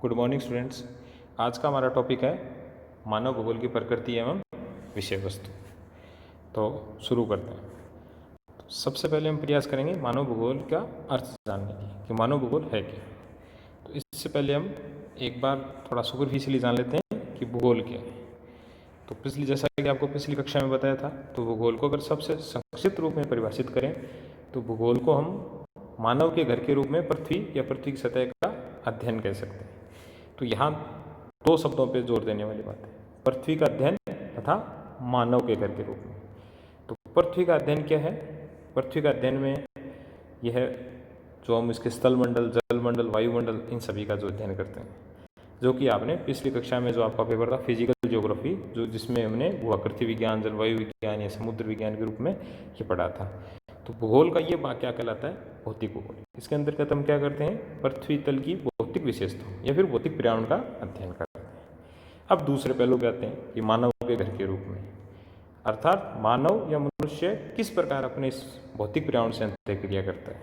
Good morning students. आज का हमारा टॉपिक है मानव भूगोल की प्रकृति एवं विषय वस्तु। तो शुरू करते हैं। तो सबसे पहले हम प्रयास करेंगे मानव भूगोल का अर्थ जानने की कि मानव भूगोल है क्या। तो इससे पहले हम एक बार थोड़ा सुपरफिशियली जान लेते हैं कि भूगोल क्या है। तो जैसा कि आपको पिछली कक्षा में बताया था, तो भूगोल को अगर सबसे संक्षिप्त रूप में परिभाषित करें तो भूगोल को हम मानव के घर के रूप में पृथ्वी या पृथ्वी की सतह का अध्ययन कह सकते हैं। तो यहाँ दो शब्दों पे जोर देने वाली बात है, पृथ्वी का अध्ययन तथा मानव के घर के रूप में। तो पृथ्वी का अध्ययन क्या है? पृथ्वी का अध्ययन में यह जो हम इसके स्थल मंडल, जल मंडल, वायुमंडल, इन सभी का जो अध्ययन करते हैं, जो कि आपने पिछली कक्षा में जो आपका पेपर था फिजिकल ज्योग्राफी, जो जिसमें हमने भूआकृति विज्ञान, जलवायु विज्ञान या समुद्र विज्ञान के रूप में ये पढ़ा था। तो भूगोल का ये क्या कहलाता है? भौतिक भूगोल। इसके अंतर्गत हम क्या करते हैं? पृथ्वी तल की भौतिक विशेषताओं या फिर भौतिक पर्यावरण का अध्ययन करते हैं। अब दूसरे पहलू पे आते हैं कि मानव के घर के रूप में, अर्थात मानव या मनुष्य किस प्रकार अपने इस भौतिक पर्यावरण से अंतःक्रिया करता है।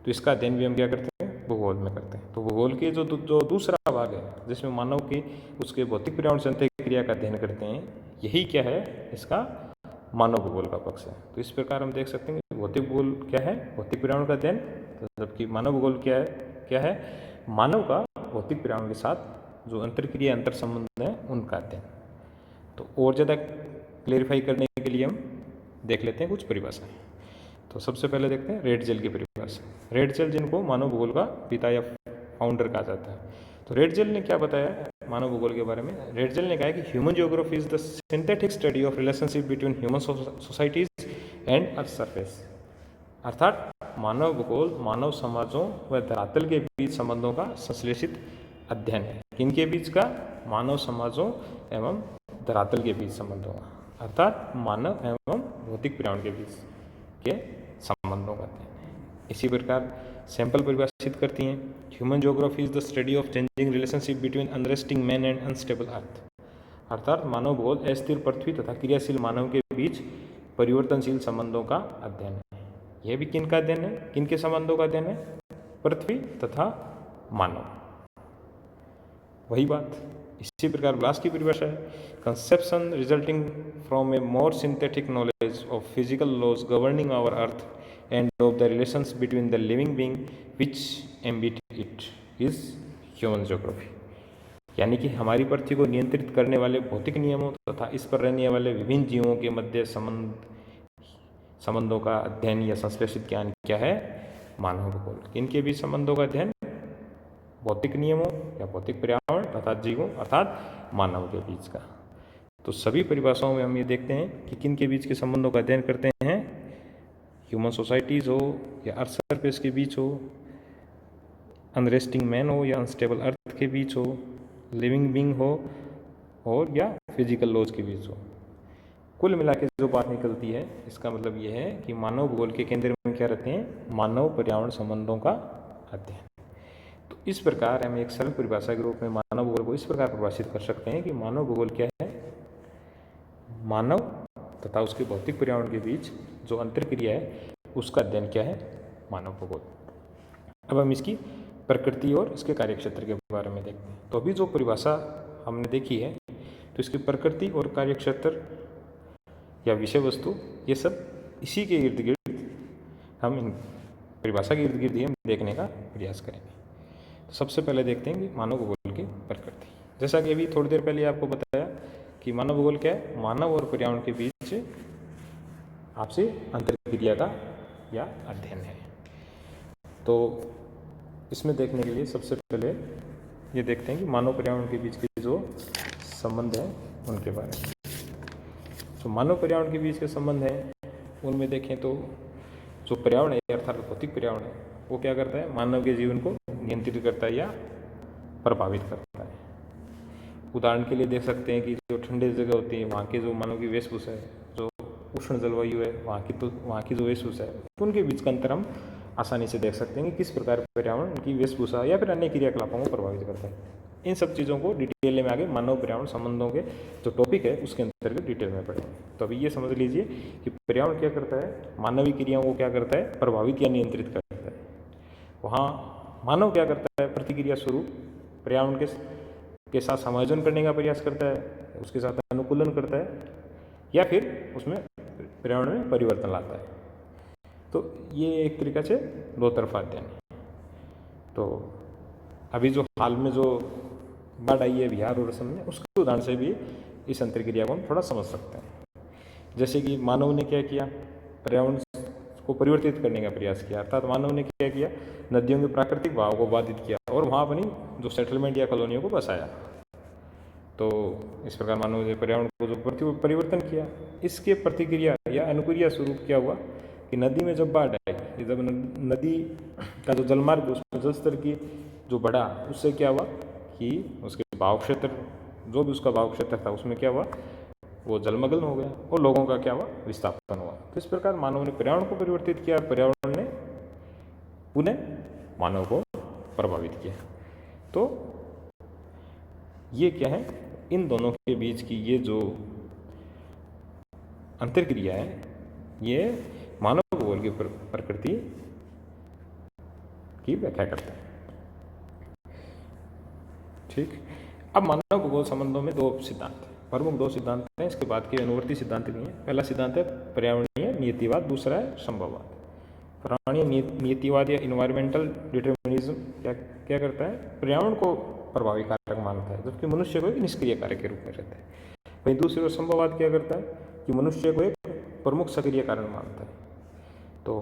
तो इसका अध्ययन भी हम क्या करते हैं? भूगोल में करते हैं। तो भूगोल के जो दूसरा भाग है जिसमें मानव की उसके भौतिक पर्यावरण से अंतःक्रिया का अध्ययन करते हैं, यही क्या है? इसका मानव भूगोल का पक्ष है। तो इस प्रकार हम देख सकते हैं कि भौतिक भूगोल क्या है? भौतिक पर्यावरण का अध्ययन। तो जबकि मानव भूगोल क्या है? मानव का भौतिक पर्यावरण के साथ जो अंतर्क्रिया, अंतर संबंध है, उनका अध्ययन। तो और ज़्यादा क्लेरिफाई करने के लिए हम देख लेते हैं कुछ परिभाषाएं। तो सबसे पहले देखते हैं रेड जेल की परिभाषा। रेड जेल जिनको मानव भूगोल का पिता या फाउंडर कहा जाता है। तो रेड जेल ने क्या बताया मानव भूगोल के बारे में? रेड जेल ने कहा कि human geography is the synthetic study of relationship between human societies and earth surface. अर्थात मानव भूगोल मानव समाजों व धरातल के बीच संबंधों का संश्लेषित अध्ययन है। किनके बीच का? मानव समाजों एवं धरातल के बीच संबंधों का, अर्थात मानव एवं भौतिक पर्यावरण के बीच के संबंधों का अध्ययन है। इसी प्रकार सैंपल परिभाषित करती हैं, human geography is the study of changing relationship between unresting man and unstable earth. अर्थात मानव भूगोल अस्थिर पृथ्वी तथा क्रियाशील मानव के बीच परिवर्तनशील संबंधों का अध्ययन है। यह भी किन का अध्ययन है? किनके संबंधों का अध्ययन है? पृथ्वी तथा मानव। वही बात इसी प्रकार ब्लास की परिभाषा है, conception resulting from a more synthetic knowledge of physical laws governing our earth and of the relations between the living being which inhabit it is human geography. यानी कि हमारी पृथ्वी को नियंत्रित करने वाले भौतिक नियमों तथा इस पर रहने वाले विभिन्न जीवों के मध्य संबंधों का अध्ययन या संश्लेषित ज्ञान क्या है? मानव भूगोल। इनके बीच संबंधों का अध्ययन भौतिक नियमों या भौतिक पर्यावरण तथा जीवों अर्थात मानव के बीच का। तो सभी परिभाषाओं में हम ये देखते हैं कि किन के बीच के संबंधों का अध्ययन करते हैं? ह्यूमन सोसाइटीज़ हो या अर्थ सरफेस के बीच हो, अनरेस्टिंग मैन हो या अनस्टेबल अर्थ के बीच हो, लिविंग बीइंग हो और या फिजिकल लॉज के बीच हो। कुल मिला के जो बात निकलती है, इसका मतलब ये है कि मानव भूगोल के केंद्र में क्या रहते हैं? मानव पर्यावरण संबंधों का अध्ययन। तो इस प्रकार हम एक सरल परिभाषा के रूप में मानव भूगोल को इस प्रकार परिभाषित कर सकते हैं कि मानव भूगोल क्या है? मानव तथा उसके भौतिक पर्यावरण के बीच जो अंतर्क्रिया है उसका अध्ययन क्या है? मानव भूगोल। अब हम इसकी प्रकृति और इसके कार्यक्षेत्र के बारे में देखते हैं। तो अभी जो परिभाषा हमने देखी है, तो इसकी प्रकृति और कार्यक्षेत्र या विषय वस्तु, ये सब इसी के इर्द गिर्द हम इन परिभाषा के इर्द गिर्द ही हम देखने का प्रयास करेंगे। तो सबसे पहले देखते हैं कि मानव भूगोल की प्रकृति। जैसा कि अभी थोड़ी देर पहले आपको बताया कि मानव भूगोल क्या है? मानव और पर्यावरण के बीच आपसी अंतर्क्रिया का या अध्ययन है। तो इसमें देखने के लिए सबसे पहले ये देखते हैं कि मानव पर्यावरण के बीच के जो संबंध हैं उनके बारे में। तो मानव पर्यावरण के बीच के संबंध हैं, उनमें देखें तो जो पर्यावरण है अर्थात भौतिक पर्यावरण है, वो क्या करता है? मानव के जीवन को नियंत्रित करता है या प्रभावित करता है। उदाहरण के लिए देख सकते हैं कि जो ठंडे जगह होती है वहाँ के जो मानव की वेशभूषा है, जो उष्ण जलवायु है वहाँ की जो वेशभूषा है, उनके बीच का अंतर हम आसानी से देख सकते हैं कि किस प्रकार पर्यावरण उनकी वेशभूषा या फिर अन्य क्रियाकलापों को प्रभावित करता है। इन सब चीज़ों को डिटेल में आगे मानव पर्यावरण संबंधों के जो टॉपिक है उसके अंतर्गत डिटेल में पढ़ेंगे। तो अभी ये समझ लीजिए कि पर्यावरण क्या करता है? मानवीय क्रियाओं को क्या करता है? प्रभावित या नियंत्रित करता है। वहाँ मानव क्या करता है? प्रतिक्रिया स्वरूप पर्यावरण के साथ समायोजन करने का प्रयास करता है, उसके साथ अनुकूलन करता है, या फिर उसमें पर्यावरण में परिवर्तन लाता है। तो ये एक तरीक़े से दो तरफा अध्ययन है। तो अभी जो हाल में जो बाढ़ आई है बिहार और असम में, उसके उदाहरण से भी इस अंतर्क्रिया को हम थोड़ा समझ सकते हैं। जैसे कि मानव ने क्या किया, पर्यावरण को परिवर्तित करने का प्रयास किया, अर्थात मानव ने क्या किया, नदियों के प्राकृतिक बहाव को बाधित किया और वहाँ अपनी जो सेटलमेंट या कॉलोनियों को बसाया। तो इस प्रकार मानव ने पर्यावरण को जो परिवर्तन किया, इसके प्रतिक्रिया या अनुक्रिया स्वरूप क्या हुआ कि नदी में जब बाढ़ आई, जब नदी का जो जलमार्ग उसमें जल स्तर की जो बढ़ा, उससे क्या हुआ कि उसके भाव क्षेत्र, जो भी उसका भाव क्षेत्र था, उसमें क्या हुआ, वो जलमग्न हो गया और लोगों का क्या हुआ, विस्थापन हुआ। तो इस प्रकार मानव ने पर्यावरण को परिवर्तित किया, पर्यावरण ने पुनः मानव को प्रभावित किया। तो ये क्या है, इन दोनों के बीच की ये जो अंतर्क्रिया है, ये मानव भूगोल की प्रकृति की व्याख्या करता है। ठीक, अब मानव भूगोल संबंधों में दो सिद्धांत हैं, प्रमुख दो सिद्धांत हैं, इसके बाद के अनुवर्ती सिद्धांत भी हैं। पहला सिद्धांत है पर्यावरणीय नियतिवाद, दूसरा है संभववाद। पर्यावरणीय नियतिवाद या इन्वायरमेंटल डिटर्मिनिज्म क्या करता है, पर्यावरण को प्रभावी कारक मानता है, जबकि मनुष्य को एक निष्क्रिय कारक के रूप में रहता है। वहीं दूसरी ओर संभववाद क्या करता है कि मनुष्य को एक प्रमुख सक्रिय कारण मानता है। तो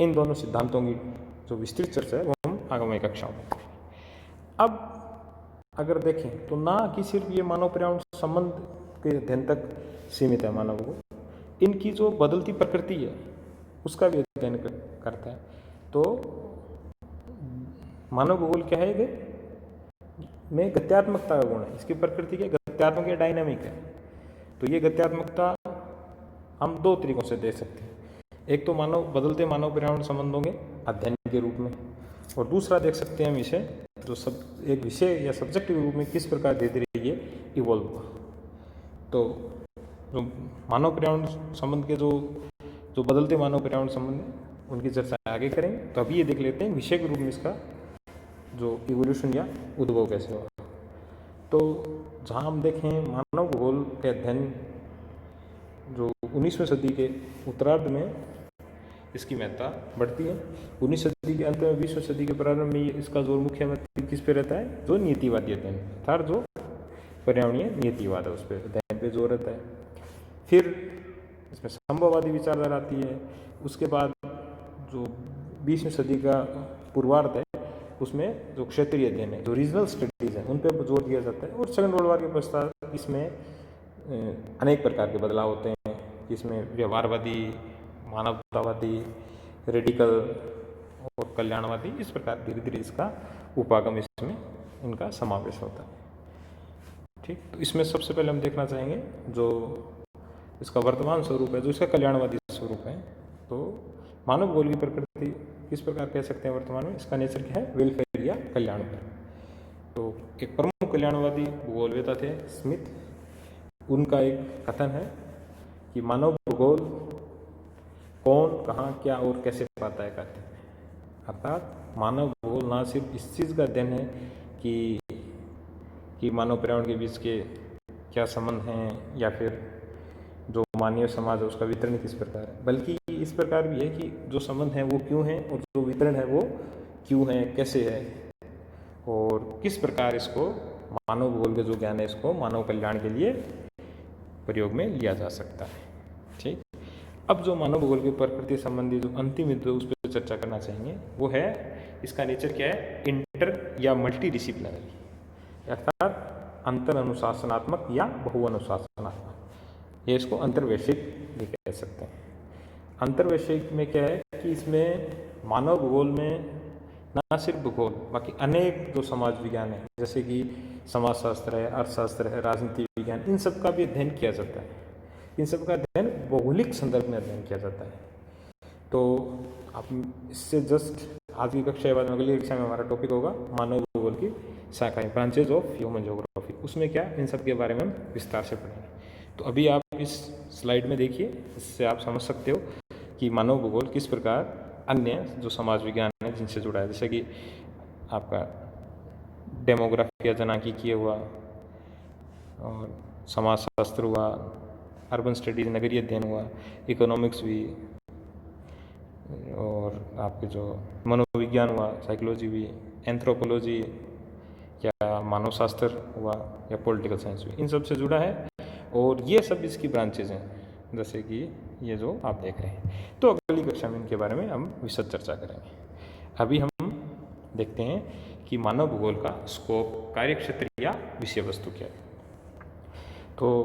इन दोनों सिद्धांतों की जो विस्तृत चर्चा है वो हम आगामी कक्षाओं में करेंगे। अब अगर देखें तो ना कि सिर्फ ये मानव पर्यावरण संबंध के अध्ययन तक सीमित है मानव को, इनकी जो बदलती प्रकृति है उसका भी अध्ययन करता है। तो मानव भूगोल क्या है कि में गत्यात्मकता का गुण है, इसकी प्रकृति क्या गत्यात्मक या डायनामिक है। तो ये गत्यात्मकता हम दो तरीकों से देख सकते हैं, एक तो बदलते मानव पर्यावरण संबंधों के अध्ययन के रूप में, और दूसरा देख सकते हैं विषय जो एक विषय या सब्जेक्ट के रूप में किस प्रकार धीरे धीरे ये इवॉल्व हुआ। तो जो मानव पर्यावरण संबंध के जो बदलते मानव पर्यावरण संबंध है उनकी चर्चा आगे करेंगे। तो अभी ये देख लेते हैं विषय के रूप में इसका जो इवोल्यूशन या उद्भव कैसे हुआ। तो जहाँ हम देखें मानव भूगोल के अध्ययन जो 19वीं सदी के उत्तरार्ध में इसकी महत्ता बढ़ती है। 19वीं सदी के अंत में 20वीं सदी के प्रारंभ में इसका जोर मुख्य महत्व किस पे रहता है, जो नीतिवादी अध्ययन, अर्थात जो पर्यावरणीय नीतिवाद है उस पर अध्ययन पे जोर रहता है। फिर इसमें संभववादी विचारधारा आती है। उसके बाद जो 20वीं सदी का पूर्वार्ध है उसमें जो क्षेत्रीय अध्ययन है, जो रीजनल स्टडीज हैं, उन पर जोर दिया जाता है। और सेकंड वर्ल्ड वॉर के पश्चात इसमें अनेक प्रकार के बदलाव होते हैं, इसमें व्यवहारवादी, मानवतावादी, रेडिकल और कल्याणवादी, इस प्रकार धीरे धीरे इसका उपागम इसमें इनका समावेश होता है। ठीक, तो इसमें सबसे पहले हम देखना चाहेंगे जो इसका वर्तमान स्वरूप है, जो इसका कल्याणवादी स्वरूप है। तो मानव भूगोल की प्रकृति किस प्रकार कह सकते हैं वर्तमान में, इसका नेचर क्या है, वेलफेयर या कल्याण पर। तो एक प्रमुख कल्याणवादी भूगोलवेता थे स्मिथ, उनका एक कथन है कि मानव भूगोल कौन, कहाँ, क्या और कैसे पाता है कहते हैं। अर्थात मानव भूगोल ना सिर्फ इस चीज़ का अध्ययन है कि मानव पर्यावरण के बीच के क्या संबंध हैं या फिर जो मानवीय समाज है उसका वितरण किस प्रकार है, बल्कि इस प्रकार भी है कि जो संबंध हैं वो क्यों हैं और जो वितरण है वो क्यों है, कैसे है, और किस प्रकार इसको मानव भूगोल के जो ज्ञान है इसको मानव कल्याण के लिए प्रयोग में लिया जा सकता है। ठीक, अब जो मानव भूगोल की प्रकृति संबंधी जो अंतिम विषय उस पर चर्चा करना चाहेंगे वो है इसका नेचर क्या है, इंटर या मल्टी डिसिप्लिनरी, अर्थात अंतर अनुशासनात्मक या बहु अनुशासनात्मक, ये इसको अंतर्वैश्विक भी कह सकते हैं। अंतर्वैश्विक में क्या है कि इसमें मानव भूगोल में न सिर्फ भूगोल बाकी अनेक जो समाज विज्ञान है जैसे कि समाजशास्त्र है, अर्थशास्त्र है, राजनीति विज्ञान, इन सब का भी अध्ययन किया जाता है। इन सब का अध्ययन भौगोलिक संदर्भ में अध्ययन किया जाता है। तो आप इससे जस्ट आज की कक्षा के बाद अगली कक्षा में हमारा टॉपिक होगा मानव भूगोल की शाखाएं, ब्रांचेज ऑफ ह्यूमन ज्योग्राफी। उसमें क्या इन सब के बारे में हम विस्तार से पढ़ेंगे। तो अभी आप इस स्लाइड में देखिए, इससे आप समझ सकते हो कि मानव भूगोल किस प्रकार अन्य जो समाज विज्ञान है जिनसे जुड़ा है, जैसे कि आपका डेमोग्राफी या जनांकीय हुआ, और समाजशास्त्र हुआ, अर्बन स्टडीज़ नगरीय अध्ययन हुआ, इकोनॉमिक्स भी, और आपके जो मनोविज्ञान हुआ, साइकोलॉजी भी, एंथ्रोपोलॉजी या मानव शास्त्र हुआ, या पॉलिटिकल साइंस भी, इन सब से जुड़ा है। और ये सब इसकी ब्रांचेज हैं, जैसे कि ये जो आप देख रहे हैं। तो अगली कक्षा में इनके बारे में हम विशद चर्चा करेंगे। अभी हम देखते हैं कि मानव भूगोल का स्कोप, कार्यक्षेत्र या विषय वस्तु क्या है। तो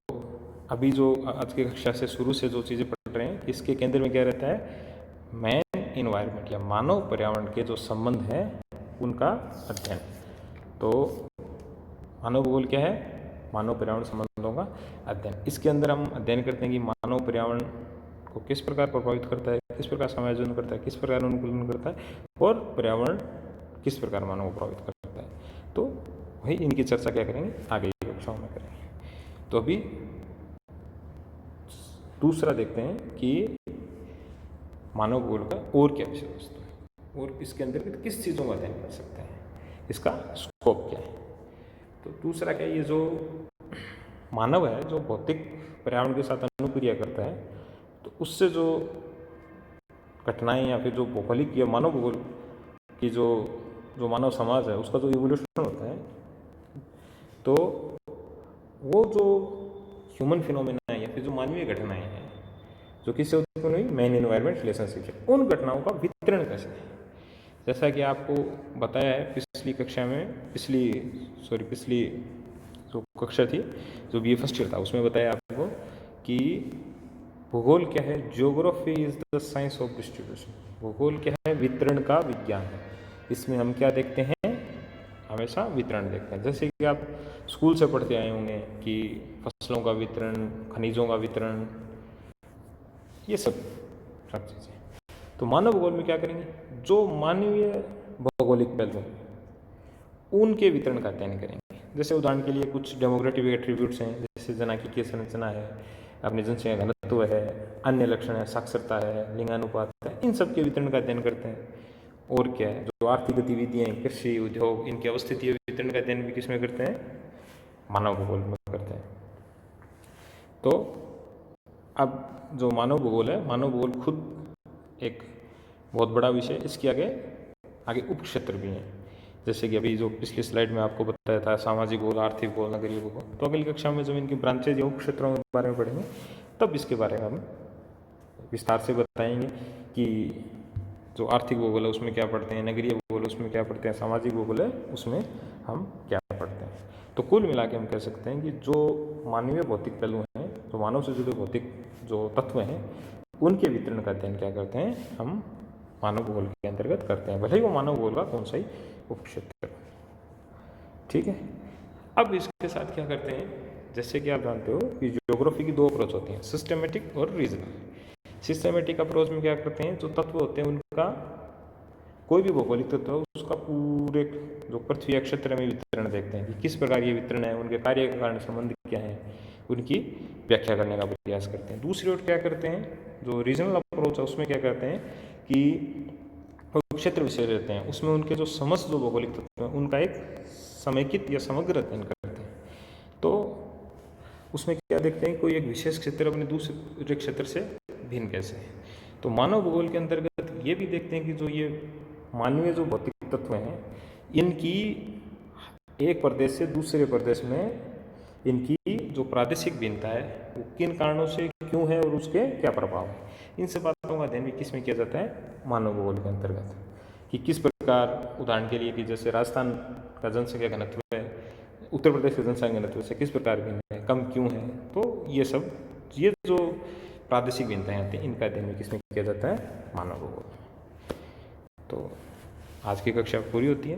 अभी जो आज की कक्षा से शुरू से जो चीज़ें पढ़ रहे हैं, इसके केंद्र में क्या रहता है, मैन इन्वायरमेंट या मानव पर्यावरण के जो संबंध हैं उनका अध्ययन। तो मानव भूगोल क्या है, मानव पर्यावरण संबंधों का अध्ययन। इसके अंदर हम अध्ययन करते हैं कि मानव पर्यावरण को किस प्रकार प्रभावित करता है, किस प्रकार समायोजन करता है, किस प्रकार अनुकूलन करता है, और पर्यावरण किस प्रकार मानव को प्रभावित करता है। तो वही इनकी चर्चा क्या करेंगे, आगे की कक्षाओं में करेंगे। तो अभी दूसरा देखते हैं कि मानव भूगोल का और क्या विषय वस्तु है, और इसके अंदर किस चीज़ों का अध्ययन कर सकते हैं, इसका स्कोप क्या है। तो दूसरा क्या है, ये जो मानव है जो भौतिक पर्यावरण के साथ अनुक्रिया करता है, तो उससे जो घटनाएं या फिर जो भौगोलिक या मानव भूगोल की जो मानव समाज है उसका जो इवोल्यूशन होता है, तो वो जो ह्यूमन फिनोमेना है या फिर जो मानवीय घटनाएं हैं जो किससे उत्पन्न हुई, मैन इन्वायरमेंट रिलेशनशिप से, उन घटनाओं का वितरण कैसे है। जैसा कि आपको बताया है पिछली कक्षा में, पिछली जो कक्षा थी, जो BA फर्स्ट ईयर था, उसमें बताया आपको कि भूगोल क्या है, geography is the science of distribution. भूगोल क्या है, वितरण का विज्ञान है। इसमें हम क्या देखते हैं, हमेशा वितरण देखते हैं। जैसे कि आप स्कूल से पढ़ते आए होंगे कि फसलों का वितरण, खनिजों का वितरण, ये सब चीज़ें। तो मानव भूगोल में क्या करेंगे, जो मानवीय भौगोलिक पहलू उनके वितरण का अध्ययन करेंगे। जैसे उदाहरण के लिए कुछ डेमोग्राफिक एट्रीब्यूट्स हैं, जैसे जनांकीय संरचना है, अपनी जनसंख्या घनत्व है, अन्य लक्षण है, साक्षरता है, लिंगानुपात है, इन सब के वितरण का अध्ययन करते हैं। और क्या है, जो आर्थिक गतिविधियाँ हैं, कृषि, उद्योग, इनकी अवस्थिति वितरण का अध्ययन भी किसमें करते हैं, मानव भूगोल में करते हैं। तो अब जो मानव भूगोल है, मानव भूगोल खुद एक बहुत बड़ा विषय, इसके आगे उपक्षेत्र भी हैं। जैसे कि अभी जो पिछली स्लाइड में आपको बताया था, सामाजिक भूगोल, आर्थिक भूगोल, नगरीय भूगोल। तो अगली कक्षा में जब इनकी ब्रांचेज या उपक्षेत्रों के बारे में पढ़ेंगे, तब इसके बारे में हम विस्तार से बताएंगे कि जो आर्थिक भूगोल है उसमें क्या पढ़ते हैं, नगरीय भूगोल उसमें क्या पढ़ते हैं, सामाजिक भूगोल है उसमें हम क्या पढ़ते हैं। तो कुल मिला के हम कह सकते हैं कि जो मानवीय भौतिक पहलू हैं, जो मानव से जुड़े भौतिक जो तत्व हैं, उनके वितरण का अध्ययन क्या करते हैं, हम मानव भूगोल के अंतर्गत करते हैं, भले ही वो मानव भूगोल का कौन सा ही उपक्षेत्र। ठीक है। अब इसके साथ क्या करते हैं, जैसे कि आप जानते हो कि ज्योग्राफी की दो अप्रोच होती हैं, सिस्टमेटिक और रीजनल। सिस्टमेटिक अप्रोच में क्या करते हैं, जो तत्व होते हैं उनका, कोई भी भौगोलिक तत्व है उसका पूरे जो पृथ्वी क्षेत्र में वितरण देखते हैं कि किस प्रकार ये वितरण है, उनके कार्य के कारण संबंध क्या है, उनकी व्याख्या करने का प्रयास करते हैं। दूसरी ओर क्या करते हैं, जो रीजनल अप्रोच है उसमें क्या करते हैं कि क्षेत्र विषय रहते हैं, उसमें उनके जो समस्त जो भौगोलिक तत्व हैं उनका एक समेकित या समग्र अध्ययन करते हैं। तो उसमें क्या देखते हैं, कोई एक विशेष क्षेत्र अपने दूसरे क्षेत्र से भिन्न कैसे है। तो मानव भूगोल के अंतर्गत ये भी देखते हैं कि जो ये मानवीय जो भौतिक तत्व हैं, इनकी एक प्रदेश से दूसरे प्रदेश में इनकी जो प्रादेशिक भिन्नता है वो किन कारणों से क्यों है और उसके क्या प्रभाव है, इन सब बातों का अध्ययन भी किस में किया जाता है, मानव भूगोल के अंतर्गत। कि किस प्रकार, उदाहरण के लिए कि जैसे राजस्थान का जनसंख्या घनत्व है उत्तर प्रदेश के जनसंख्या घनत्व से किस प्रकार भिन्न है, कम क्यों है। तो ये जो प्रादेशिक भिन्नताएं आती हैं, इनका अध्ययन भी किसमें किया जाता है, मानव भूगोल। तो आज की कक्षा पूरी होती है।